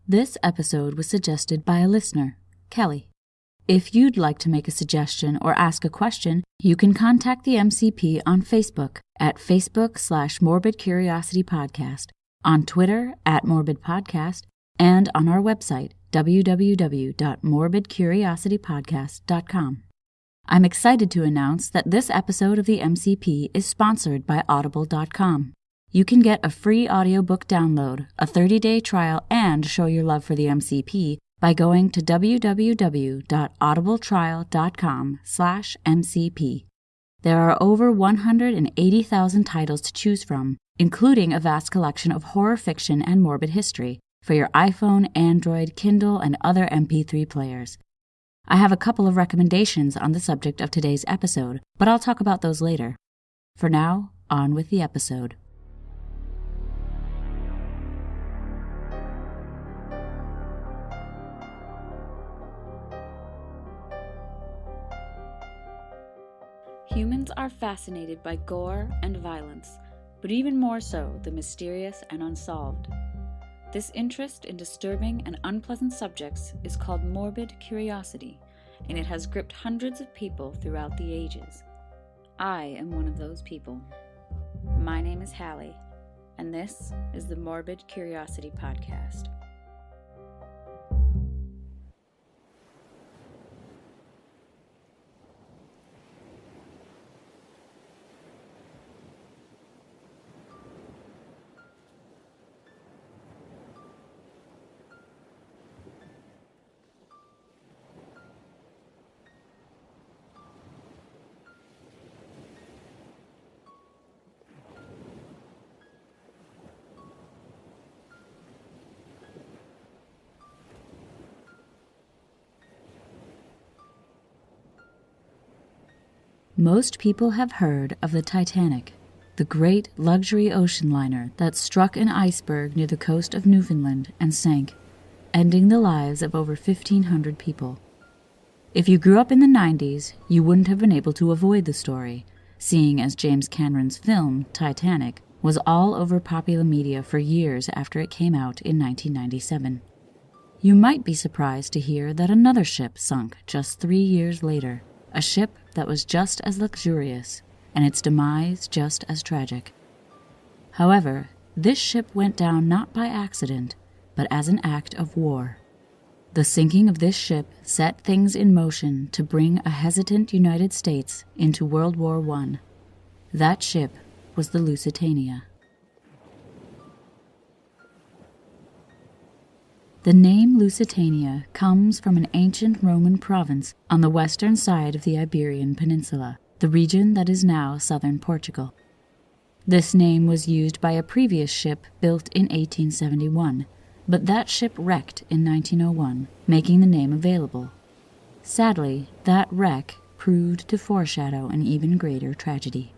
This episode was suggested by a listener, Kelly. If you'd like to make a suggestion or ask a question, you can contact the MCP on Facebook at Facebook/Morbid Curiosity Podcast, on Twitter at Morbid Podcast, and on our website, www.morbidcuriositypodcast.com. I'm excited to announce that this episode of the MCP is sponsored by Audible.com. You can get a free audiobook download, a 30-day trial, and show your love for the MCP by going to www.audibletrial.com/MCP. There are over 180,000 titles to choose from, including a vast collection of horror fiction and morbid history for your iPhone, Android, Kindle, and other MP3 players. I have a couple of recommendations on the subject of today's episode, but I'll talk about those later. For now, on with the episode. Humans are fascinated by gore and violence, but even more so the mysterious and unsolved. This interest in disturbing and unpleasant subjects is called morbid curiosity, and it has gripped hundreds of people throughout the ages. I am one of those people. My name is Hallie, and this is the Morbid Curiosity Podcast. Most people have heard of the Titanic, the great luxury ocean liner that struck an iceberg near the coast of Newfoundland and sank, ending the lives of over 1,500 people. If you grew up in the 90s, you wouldn't have been able to avoid the story, seeing as James Cameron's film, Titanic, was all over popular media for years after it came out in 1997. You might be surprised to hear that another ship sunk just 3 years later, a ship that was just as luxurious, and its demise just as tragic. However, this ship went down not by accident, but as an act of war. The sinking of this ship set things in motion to bring a hesitant United States into World War I. That ship was the Lusitania. The name Lusitania comes from an ancient Roman province on the western side of the Iberian Peninsula, the region that is now southern Portugal. This name was used by a previous ship built in 1871, but that ship wrecked in 1901, making the name available. Sadly, that wreck proved to foreshadow an even greater tragedy.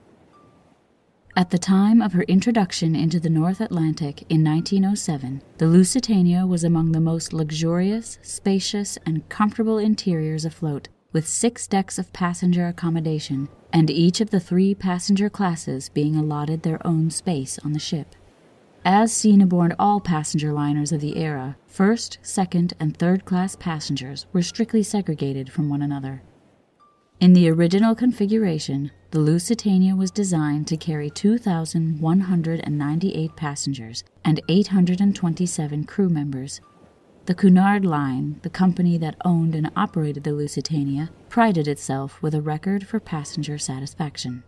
At the time of her introduction into the North Atlantic in 1907, the Lusitania was among the most luxurious, spacious, and comfortable interiors afloat, with 6 decks of passenger accommodation, and each of the 3 passenger classes being allotted their own space on the ship. As seen aboard all passenger liners of the era, first, second, and third class passengers were strictly segregated from one another. In the original configuration, the Lusitania was designed to carry 2,198 passengers and 827 crew members. The Cunard Line, the company that owned and operated the Lusitania, prided itself with a record for passenger satisfaction.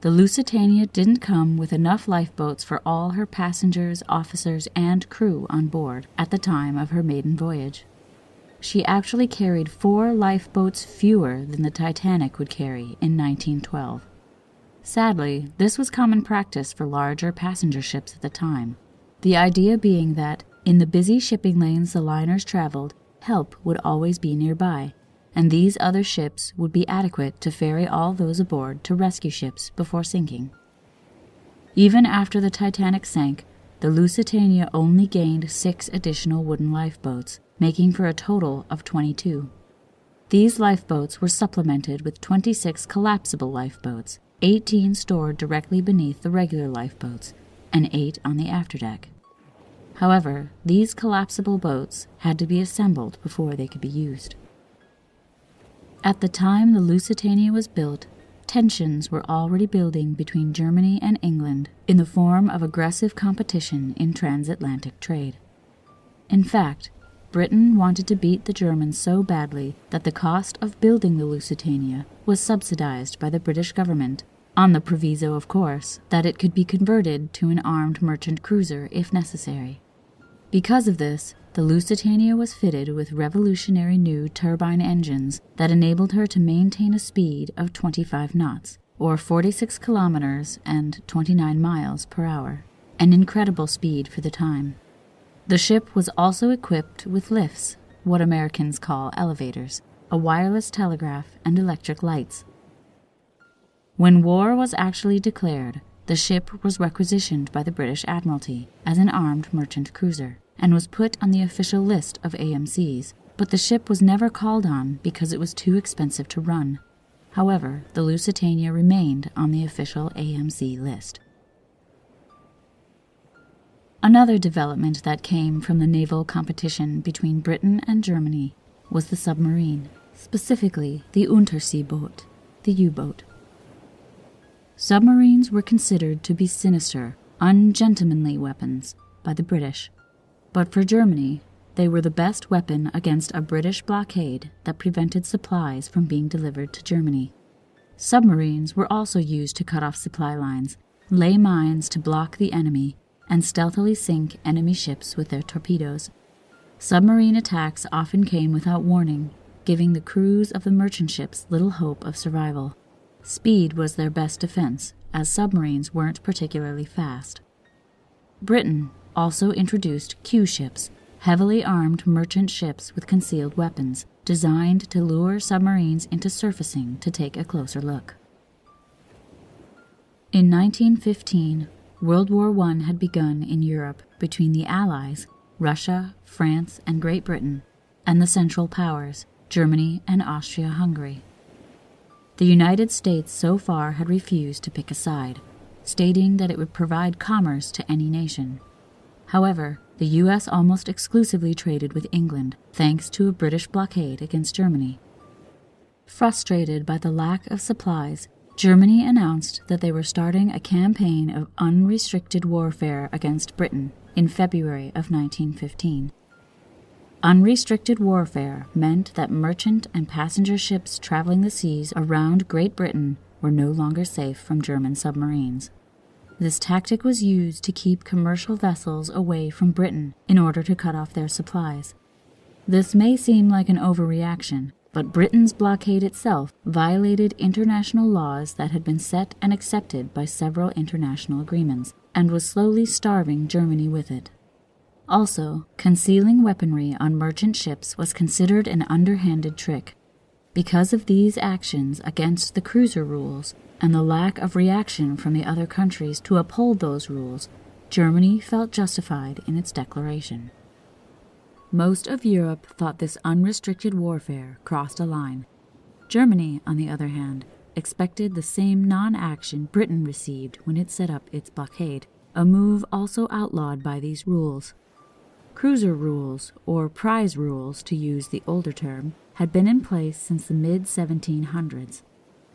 The Lusitania didn't come with enough lifeboats for all her passengers, officers, and crew on board at the time of her maiden voyage. She actually carried 4 lifeboats fewer than the Titanic would carry in 1912. Sadly, this was common practice for larger passenger ships at the time, the idea being that, in the busy shipping lanes the liners traveled, help would always be nearby, and these other ships would be adequate to ferry all those aboard to rescue ships before sinking. Even after the Titanic sank, the Lusitania only gained 6 additional wooden lifeboats, making for a total of 22. These lifeboats were supplemented with 26 collapsible lifeboats, 18 stored directly beneath the regular lifeboats, and 8 on the afterdeck. However, these collapsible boats had to be assembled before they could be used. At the time the Lusitania was built, tensions were already building between Germany and England in the form of aggressive competition in transatlantic trade. In fact, Britain wanted to beat the Germans so badly that the cost of building the Lusitania was subsidized by the British government, on the proviso, of course, that it could be converted to an armed merchant cruiser if necessary. Because of this, the Lusitania was fitted with revolutionary new turbine engines that enabled her to maintain a speed of 25 knots, or 46 kilometers and 29 miles per hour, an incredible speed for the time. The ship was also equipped with lifts, what Americans call elevators, a wireless telegraph, and electric lights. When war was actually declared, the ship was requisitioned by the British Admiralty as an armed merchant cruiser and was put on the official list of AMCs, but the ship was never called on because it was too expensive to run. However, the Lusitania remained on the official AMC list. Another development that came from the naval competition between Britain and Germany was the submarine, specifically the Unterseeboot, the U-boat. Submarines were considered to be sinister, ungentlemanly weapons by the British, but for Germany, they were the best weapon against a British blockade that prevented supplies from being delivered to Germany. Submarines were also used to cut off supply lines, lay mines to block the enemy, and stealthily sink enemy ships with their torpedoes. Submarine attacks often came without warning, giving the crews of the merchant ships little hope of survival. Speed was their best defense, as submarines weren't particularly fast. Britain also introduced Q-ships, heavily armed merchant ships with concealed weapons, designed to lure submarines into surfacing to take a closer look. In 1915, World War I had begun in Europe between the Allies, Russia, France, and Great Britain, and the Central Powers, Germany and Austria-Hungary. The United States so far had refused to pick a side, stating that it would provide commerce to any nation. However, the U.S. almost exclusively traded with England, thanks to a British blockade against Germany. Frustrated by the lack of supplies, Germany announced that they were starting a campaign of unrestricted warfare against Britain in February of 1915. Unrestricted warfare meant that merchant and passenger ships traveling the seas around Great Britain were no longer safe from German submarines. This tactic was used to keep commercial vessels away from Britain in order to cut off their supplies. This may seem like an overreaction, but Britain's blockade itself violated international laws that had been set and accepted by several international agreements, and was slowly starving Germany with it. Also, concealing weaponry on merchant ships was considered an underhanded trick. Because of these actions against the cruiser rules, and the lack of reaction from the other countries to uphold those rules, Germany felt justified in its declaration. Most of Europe thought this unrestricted warfare crossed a line. Germany, on the other hand, expected the same non-action Britain received when it set up its blockade, a move also outlawed by these rules. Cruiser rules, or prize rules to use the older term, had been in place since the mid-1700s.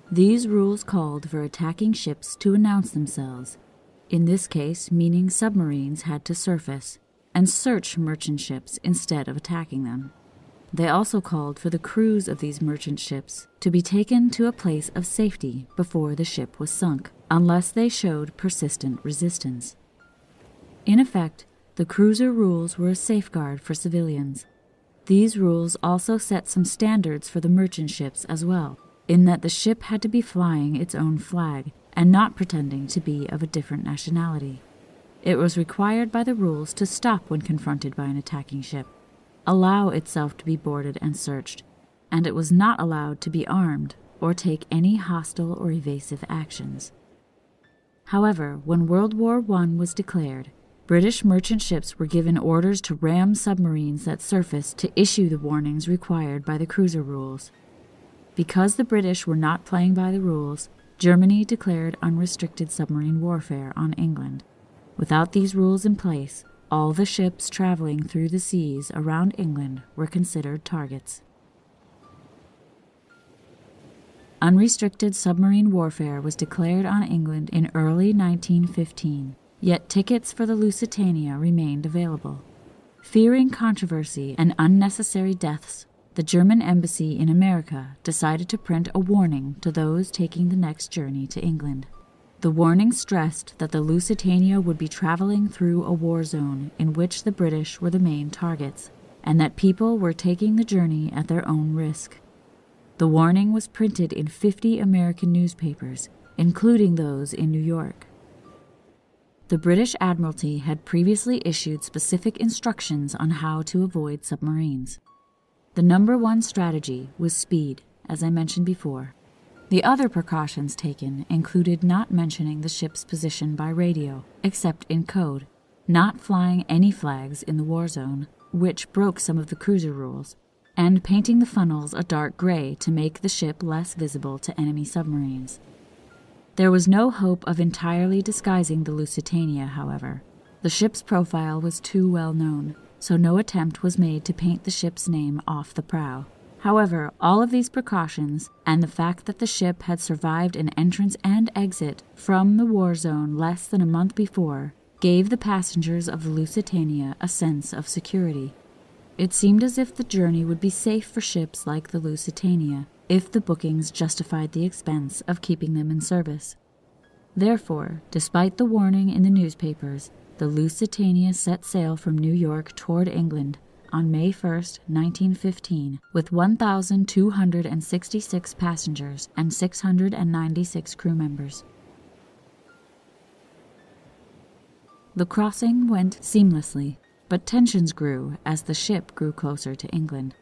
These rules called for attacking ships to announce themselves, in this case meaning submarines had to surface, and search merchant ships instead of attacking them. They also called for the crews of these merchant ships to be taken to a place of safety before the ship was sunk, unless they showed persistent resistance. In effect, the cruiser rules were a safeguard for civilians. These rules also set some standards for the merchant ships as well, in that the ship had to be flying its own flag and not pretending to be of a different nationality. It was required by the rules to stop when confronted by an attacking ship, allow itself to be boarded and searched, and it was not allowed to be armed or take any hostile or evasive actions. However, when World War I was declared, British merchant ships were given orders to ram submarines that surfaced to issue the warnings required by the cruiser rules. Because the British were not playing by the rules, Germany declared unrestricted submarine warfare on England. Without these rules in place, all the ships traveling through the seas around England were considered targets. Unrestricted submarine warfare was declared on England in early 1915, yet tickets for the Lusitania remained available. Fearing controversy and unnecessary deaths, the German embassy in America decided to print a warning to those taking the next journey to England. The warning stressed that the Lusitania would be traveling through a war zone in which the British were the main targets, and that people were taking the journey at their own risk. The warning was printed in 50 American newspapers, including those in New York. The British Admiralty had previously issued specific instructions on how to avoid submarines. The number one strategy was speed, as I mentioned before. The other precautions taken included not mentioning the ship's position by radio, except in code, not flying any flags in the war zone, which broke some of the cruiser rules, and painting the funnels a dark gray to make the ship less visible to enemy submarines. There was no hope of entirely disguising the Lusitania, however. The ship's profile was too well known, so no attempt was made to paint the ship's name off the prow. However, all of these precautions, and the fact that the ship had survived an entrance and exit from the war zone less than a month before, gave the passengers of the Lusitania a sense of security. It seemed as if the journey would be safe for ships like the Lusitania, if the bookings justified the expense of keeping them in service. Therefore, despite the warning in the newspapers, the Lusitania set sail from New York toward England on May 1, 1915, with 1,266 passengers and 696 crew members. The crossing went seamlessly, but tensions grew as the ship grew closer to England.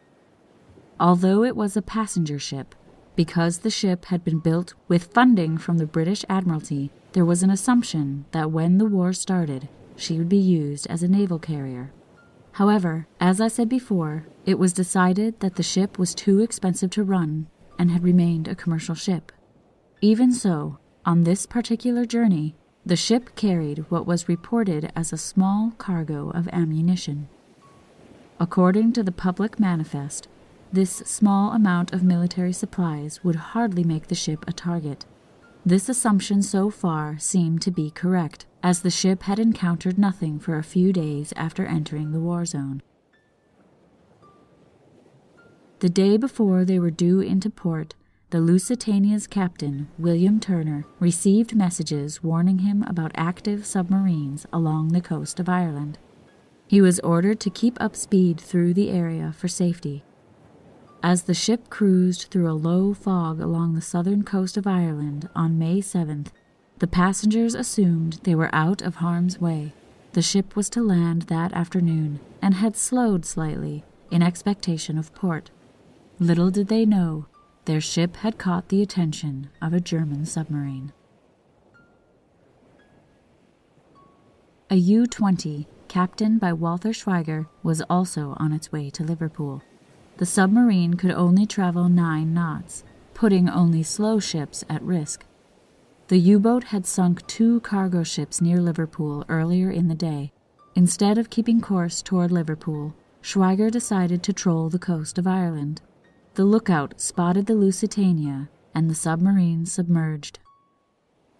Although it was a passenger ship, because the ship had been built with funding from the British Admiralty, there was an assumption that when the war started, she would be used as a naval carrier. However, as I said before, it was decided that the ship was too expensive to run and had remained a commercial ship. Even so, on this particular journey, the ship carried what was reported as a small cargo of ammunition. According to the public manifest, this small amount of military supplies would hardly make the ship a target. This assumption so far seemed to be correct, as the ship had encountered nothing for a few days after entering the war zone. The day before they were due into port, the Lusitania's captain, William Turner, received messages warning him about active submarines along the coast of Ireland. He was ordered to keep up speed through the area for safety. As the ship cruised through a low fog along the southern coast of Ireland on May 7th, the passengers assumed they were out of harm's way. The ship was to land that afternoon and had slowed slightly in expectation of port. Little did they know, their ship had caught the attention of a German submarine. A U-20, captained by Walter Schweiger, was also on its way to Liverpool. The submarine could only travel 9 knots, putting only slow ships at risk. The U-boat had sunk 2 cargo ships near Liverpool earlier in the day. Instead of keeping course toward Liverpool, Schweiger decided to troll the coast of Ireland. The lookout spotted the Lusitania, and the submarine submerged.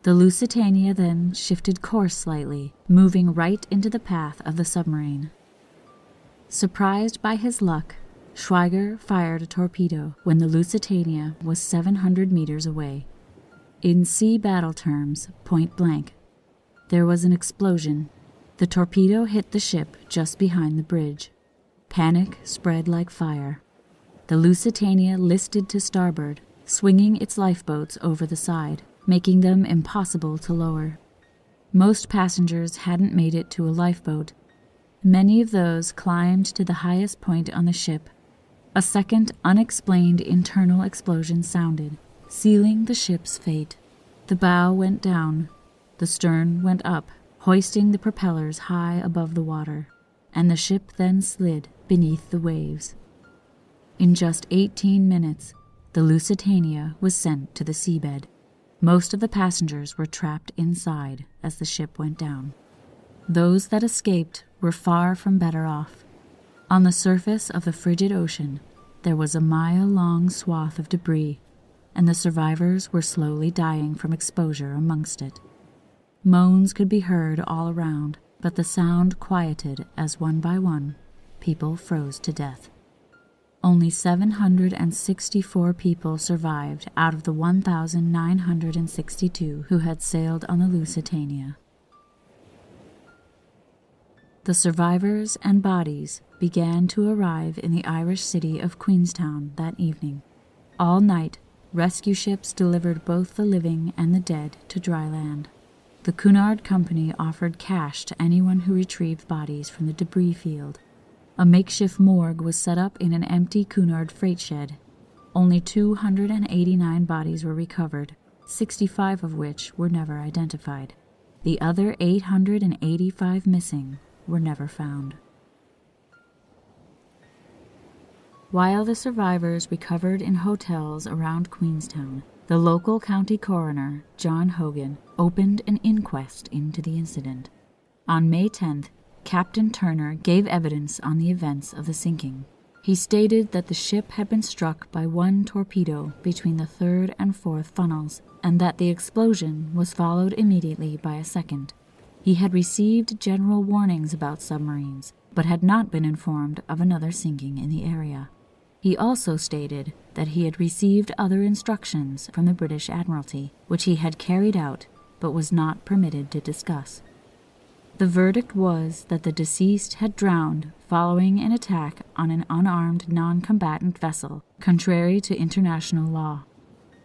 The Lusitania then shifted course slightly, moving right into the path of the submarine. Surprised by his luck, Schweiger fired a torpedo when the Lusitania was 700 meters away. In sea battle terms, point blank. There was an explosion. The torpedo hit the ship just behind the bridge. Panic spread like fire. The Lusitania listed to starboard, swinging its lifeboats over the side, making them impossible to lower. Most passengers hadn't made it to a lifeboat. Many of those climbed to the highest point on the ship. A second unexplained internal explosion sounded, sealing the ship's fate. The bow went down, the stern went up, hoisting the propellers high above the water, and the ship then slid beneath the waves. In just 18 minutes, the Lusitania was sent to the seabed. Most of the passengers were trapped inside as the ship went down. Those that escaped were far from better off. On the surface of the frigid ocean, there was a mile-long swath of debris, and the survivors were slowly dying from exposure amongst it. Moans could be heard all around, but the sound quieted as one by one people froze to death. Only 764 people survived out of the 1,962 who had sailed on the Lusitania. The survivors and bodies began to arrive in the Irish city of Queenstown that evening. All night, rescue ships delivered both the living and the dead to dry land. The Cunard Company offered cash to anyone who retrieved bodies from the debris field. A makeshift morgue was set up in an empty Cunard freight shed. Only 289 bodies were recovered, 65 of which were never identified. The other 885 missing were never found. While the survivors recovered in hotels around Queenstown, the local county coroner, John Hogan, opened an inquest into the incident. On May 10th, Captain Turner gave evidence on the events of the sinking. He stated that the ship had been struck by one torpedo between the third and fourth funnels, and that the explosion was followed immediately by a second. He had received general warnings about submarines, but had not been informed of another sinking in the area. He also stated that he had received other instructions from the British Admiralty, which he had carried out but was not permitted to discuss. The verdict was that the deceased had drowned following an attack on an unarmed non-combatant vessel, contrary to international law.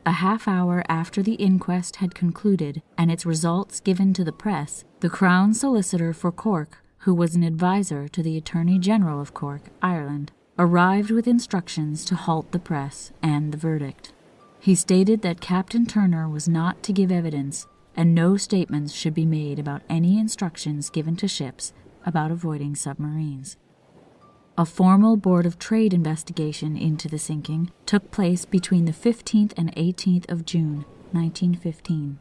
A half hour after the inquest had concluded and its results given to the press, the Crown Solicitor for Cork, who was an advisor to the Attorney General of Cork, Ireland, arrived with instructions to halt the press and the verdict. He stated that Captain Turner was not to give evidence, and no statements should be made about any instructions given to ships about avoiding submarines. A formal Board of Trade investigation into the sinking took place between the 15th and 18th of June, 1915.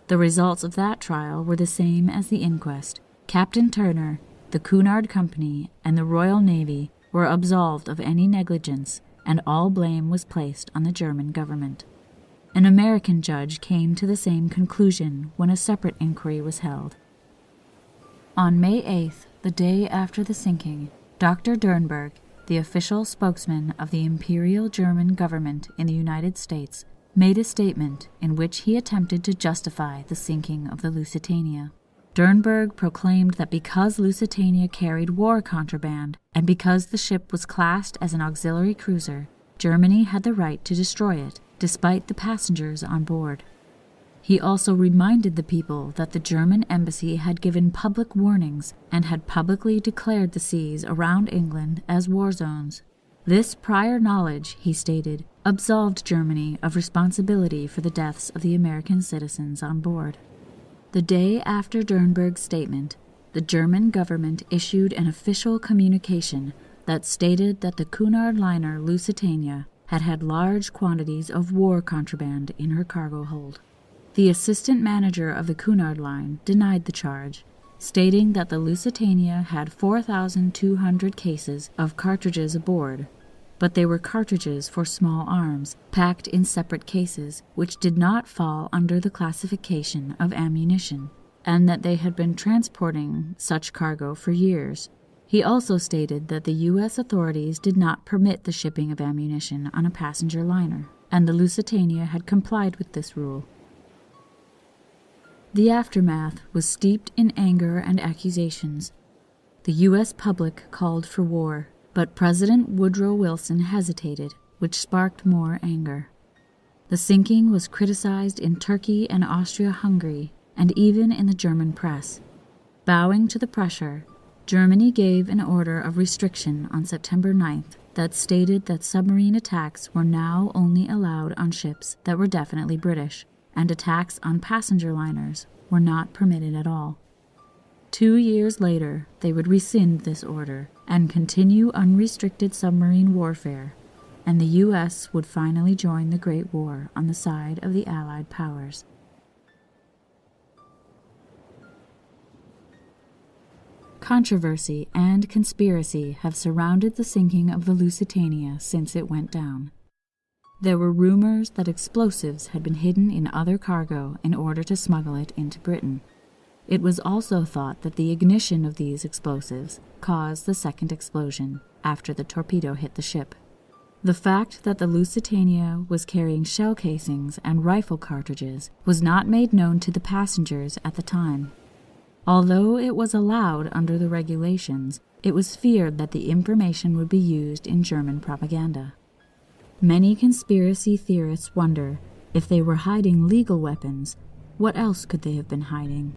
The results of that trial were the same as the inquest. Captain Turner, the Cunard Company, and the Royal Navy were absolved of any negligence, and all blame was placed on the German government. An American judge came to the same conclusion when a separate inquiry was held. On May 8th, the day after the sinking, Dr. Dernberg, the official spokesman of the Imperial German government in the United States, made a statement in which he attempted to justify the sinking of the Lusitania. Dernberg proclaimed that because Lusitania carried war contraband, and because the ship was classed as an auxiliary cruiser, Germany had the right to destroy it, despite the passengers on board. He also reminded the people that the German embassy had given public warnings and had publicly declared the seas around England as war zones. This prior knowledge, he stated, absolved Germany of responsibility for the deaths of the American citizens on board. The day after Dernberg's statement, the German government issued an official communication that stated that the Cunard liner Lusitania had had large quantities of war contraband in her cargo hold. The assistant manager of the Cunard line denied the charge, stating that the Lusitania had 4,200 cases of cartridges aboard, but they were cartridges for small arms, packed in separate cases, which did not fall under the classification of ammunition, and that they had been transporting such cargo for years. He also stated that the U.S. authorities did not permit the shipping of ammunition on a passenger liner, and the Lusitania had complied with this rule. The aftermath was steeped in anger and accusations. The U.S. public called for war, but President Woodrow Wilson hesitated, which sparked more anger. The sinking was criticized in Turkey and Austria-Hungary, and even in the German press. Bowing to the pressure, Germany gave an order of restriction on September 9th that stated that submarine attacks were now only allowed on ships that were definitely British, and attacks on passenger liners were not permitted at all. 2 years later, they would rescind this order and continue unrestricted submarine warfare, and the U.S. would finally join the Great War on the side of the Allied powers. Controversy and conspiracy have surrounded the sinking of the Lusitania since it went down. There were rumors that explosives had been hidden in other cargo in order to smuggle it into Britain. It was also thought that the ignition of these explosives caused the second explosion after the torpedo hit the ship. The fact that the Lusitania was carrying shell casings and rifle cartridges was not made known to the passengers at the time. Although it was allowed under the regulations, it was feared that the information would be used in German propaganda. Many conspiracy theorists wonder if they were hiding legal weapons, what else could they have been hiding?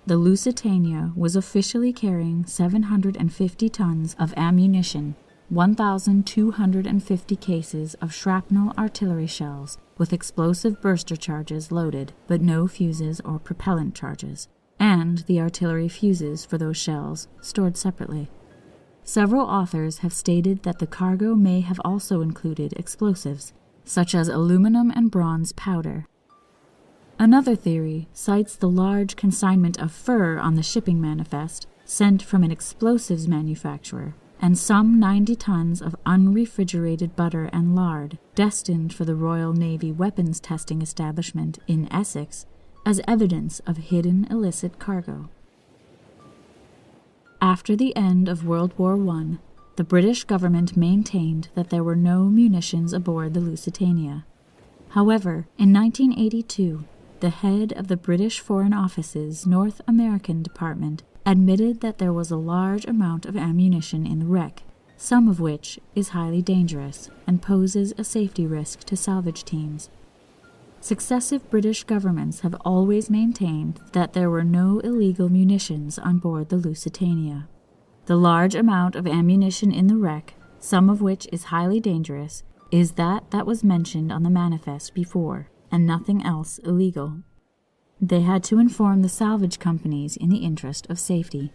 The Lusitania was officially carrying 750 tons of ammunition, 1,250 cases of shrapnel artillery shells with explosive burster charges loaded, but no fuses or propellant charges, and the artillery fuses for those shells stored separately. Several authors have stated that the cargo may have also included explosives, such as aluminum and bronze powder. Another theory cites the large consignment of fur on the shipping manifest sent from an explosives manufacturer, and some 90 tons of unrefrigerated butter and lard destined for the Royal Navy weapons testing establishment in Essex as evidence of hidden illicit cargo. After the end of World War I, the British government maintained that there were no munitions aboard the Lusitania. However, in 1982, the head of the British Foreign Office's North American Department admitted that there was a large amount of ammunition in the wreck, some of which is highly dangerous and poses a safety risk to salvage teams. Successive British governments have always maintained that there were no illegal munitions on board the Lusitania. The large amount of ammunition in the wreck, some of which is highly dangerous, is that was mentioned on the manifest before, and nothing else illegal. They had to inform the salvage companies in the interest of safety.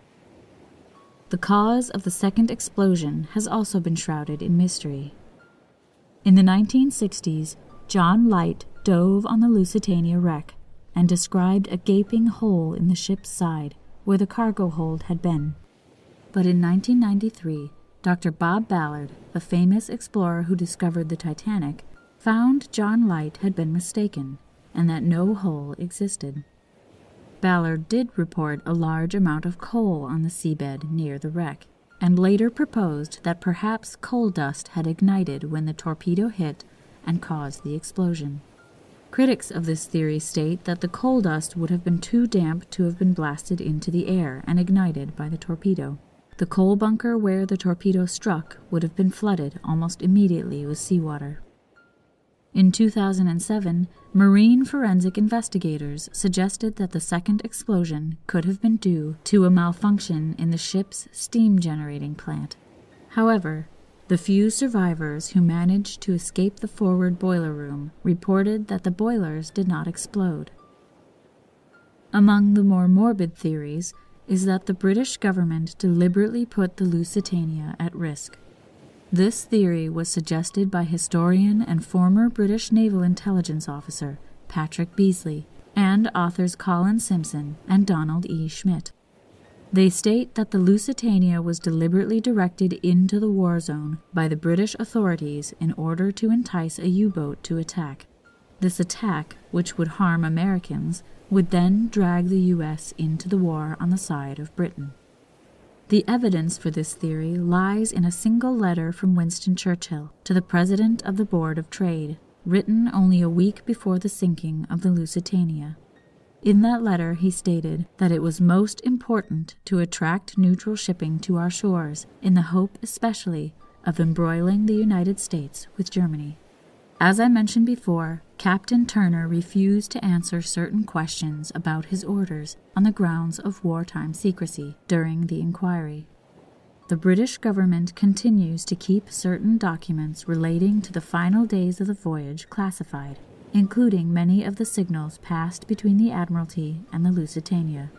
The cause of the second explosion has also been shrouded in mystery. In the 1960s, John Light dove on the Lusitania wreck and described a gaping hole in the ship's side where the cargo hold had been. But in 1993, Dr. Bob Ballard, the famous explorer who discovered the Titanic, found John Light had been mistaken and that no hole existed. Ballard did report a large amount of coal on the seabed near the wreck, and later proposed that perhaps coal dust had ignited when the torpedo hit and caused the explosion. Critics of this theory state that the coal dust would have been too damp to have been blasted into the air and ignited by the torpedo. The coal bunker where the torpedo struck would have been flooded almost immediately with seawater. In 2007, marine forensic investigators suggested that the second explosion could have been due to a malfunction in the ship's steam generating plant. However, the few survivors who managed to escape the forward boiler room reported that the boilers did not explode. Among the more morbid theories is that the British government deliberately put the Lusitania at risk. This theory was suggested by historian and former British Naval Intelligence Officer Patrick Beasley and authors Colin Simpson and Donald E. Schmidt. They state that the Lusitania was deliberately directed into the war zone by the British authorities in order to entice a U-boat to attack. This attack, which would harm Americans, would then drag the U.S. into the war on the side of Britain. The evidence for this theory lies in a single letter from Winston Churchill to the President of the Board of Trade, written only a week before the sinking of the Lusitania. In that letter he stated that it was most important to attract neutral shipping to our shores in the hope especially of embroiling the United States with Germany. As I mentioned before, Captain Turner refused to answer certain questions about his orders on the grounds of wartime secrecy during the inquiry. The British government continues to keep certain documents relating to the final days of the voyage classified, including many of the signals passed between the Admiralty and the Lusitania.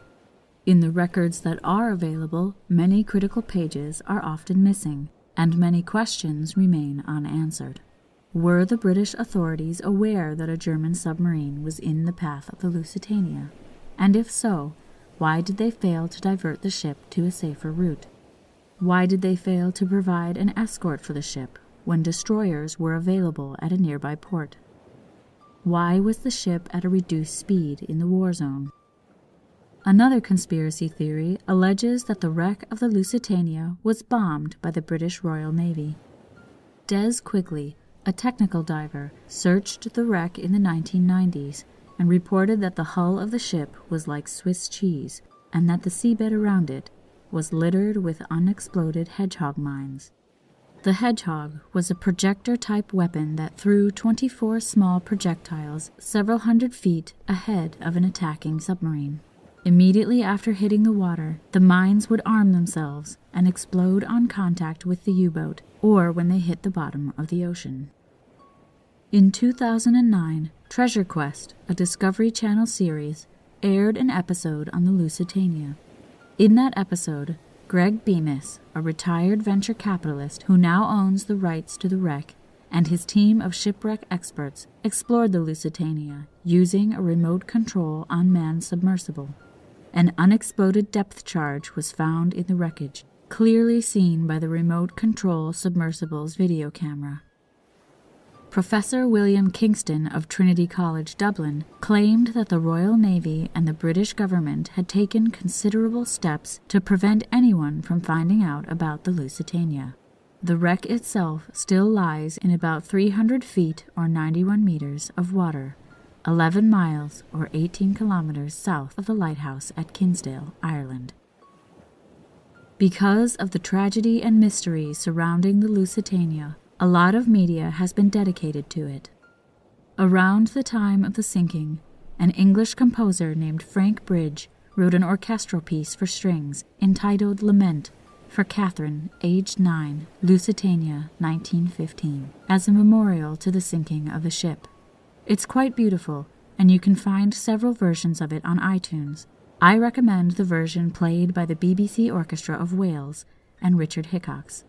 In the records that are available, many critical pages are often missing, and many questions remain unanswered. Were the British authorities aware that a German submarine was in the path of the Lusitania? And if so, Why did they fail to divert the ship to a safer route? Why did they fail to provide an escort for the ship when destroyers were available at a nearby port? Why was the ship at a reduced speed in the war zone? Another conspiracy theory alleges that the wreck of the Lusitania was bombed by the British Royal Navy. Des Quigley, a technical diver, searched the wreck in the 1990s and reported that the hull of the ship was like Swiss cheese and that the seabed around it was littered with unexploded hedgehog mines. The hedgehog was a projector-type weapon that threw 24 small projectiles several hundred feet ahead of an attacking submarine. Immediately after hitting the water, the mines would arm themselves and explode on contact with the U-boat or when they hit the bottom of the ocean. In 2009, Treasure Quest, a Discovery Channel series, aired an episode on the Lusitania. In that episode, Greg Bemis, a retired venture capitalist who now owns the rights to the wreck, and his team of shipwreck experts explored the Lusitania using a remote control unmanned submersible. An unexploded depth charge was found in the wreckage, clearly seen by the remote control submersible's video camera. Professor William Kingston of Trinity College Dublin claimed that the Royal Navy and the British government had taken considerable steps to prevent anyone from finding out about the Lusitania. The wreck itself still lies in about 300 feet or 91 meters of water, 11 miles or 18 kilometers south of the lighthouse at Kinsale, Ireland. Because of the tragedy and mystery surrounding the Lusitania, a lot of media has been dedicated to it. Around the time of the sinking, an English composer named Frank Bridge wrote an orchestral piece for strings entitled Lament for Catherine, aged 9, Lusitania, 1915, as a memorial to the sinking of the ship. It's quite beautiful, and you can find several versions of it on iTunes. I recommend the version played by the BBC Orchestra of Wales and Richard Hickox.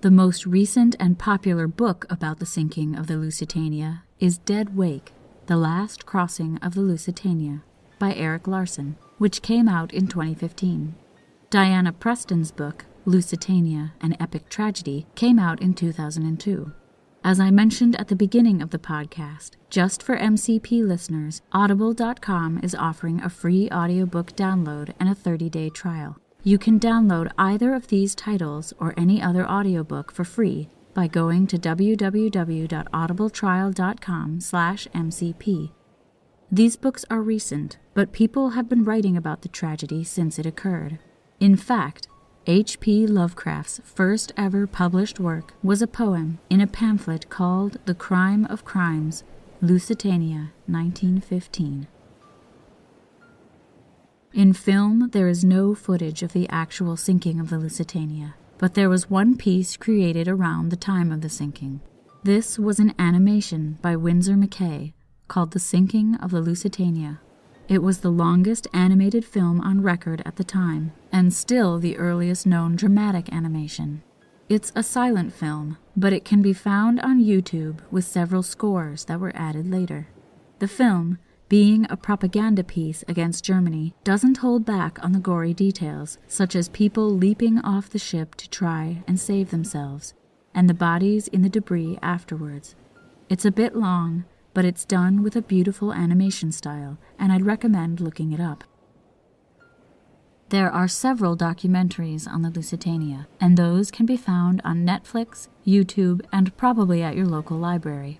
The most recent and popular book about the sinking of the Lusitania is Dead Wake, The Last Crossing of the Lusitania, by Eric Larson, which came out in 2015. Diana Preston's book, Lusitania, An Epic Tragedy, came out in 2002. As I mentioned at the beginning of the podcast, just for MCP listeners, Audible.com is offering a free audiobook download and a 30-day trial. You can download either of these titles or any other audiobook for free by going to www.audibletrial.com/MCP. These books are recent, but people have been writing about the tragedy since it occurred. In fact, H.P. Lovecraft's first ever published work was a poem in a pamphlet called The Crime of Crimes, Lusitania, 1915. In film, there is no footage of the actual sinking of the Lusitania, but there was one piece created around the time of the sinking. This was an animation by Winsor McKay called The Sinking of the Lusitania. It was the longest animated film on record at the time, and still the earliest known dramatic animation. It's a silent film, but it can be found on YouTube with several scores that were added later. The film, being a propaganda piece against Germany, doesn't hold back on the gory details, such as people leaping off the ship to try and save themselves, and the bodies in the debris afterwards. It's a bit long, but it's done with a beautiful animation style, and I'd recommend looking it up. There are several documentaries on the Lusitania, and those can be found on Netflix, YouTube, and probably at your local library.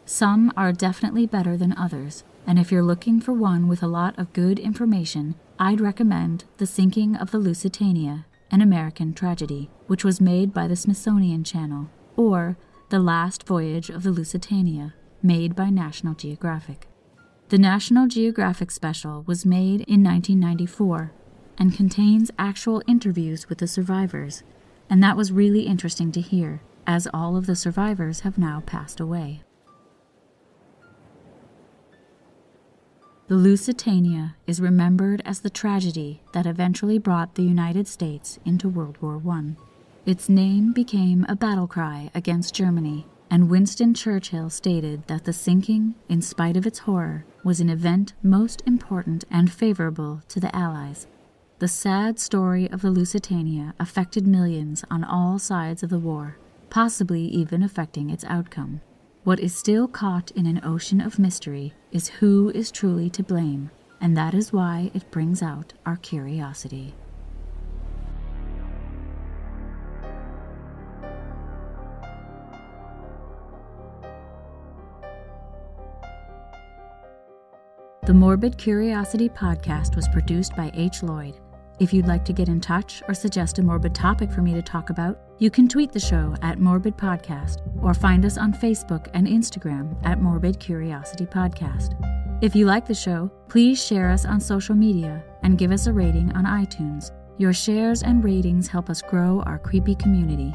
Some are definitely better than others, and if you're looking for one with a lot of good information, I'd recommend The Sinking of the Lusitania, An American Tragedy, which was made by the Smithsonian Channel, or The Last Voyage of the Lusitania, made by National Geographic. The National Geographic special was made in 1994 and contains actual interviews with the survivors, and that was really interesting to hear, as all of the survivors have now passed away. The Lusitania is remembered as the tragedy that eventually brought the United States into World War I. Its name became a battle cry against Germany, and Winston Churchill stated that the sinking, in spite of its horror, was an event most important and favorable to the Allies. The sad story of the Lusitania affected millions on all sides of the war, possibly even affecting its outcome. What is still caught in an ocean of mystery is who is truly to blame, and that is why it brings out our curiosity. The Morbid Curiosity podcast was produced by H. Lloyd. If you'd like to get in touch or suggest a morbid topic for me to talk about, you can tweet the show at Morbid Podcast or find us on Facebook and Instagram at Morbid Curiosity Podcast. If you like the show, please share us on social media and give us a rating on iTunes. Your shares and ratings help us grow our creepy community.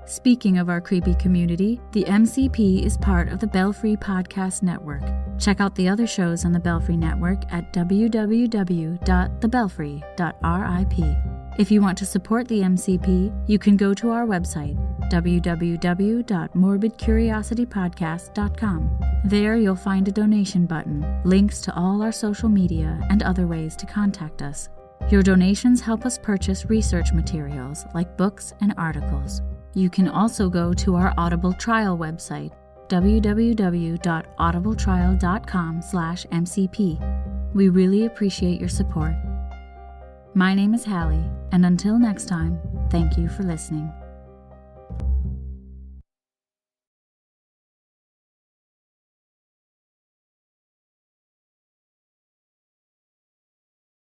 Speaking of our creepy community, the MCP is part of the Belfry Podcast Network. Check out the other shows on the Belfry Network at www.thebelfry.rip. If you want to support the MCP, you can go to our website, www.morbidcuriositypodcast.com. There you'll find a donation button, links to all our social media, and other ways to contact us. Your donations help us purchase research materials like books and articles. You can also go to our Audible trial website, www.audibletrial.com/MCP. We really appreciate your support. My name is Hallie, and until next time, thank you for listening.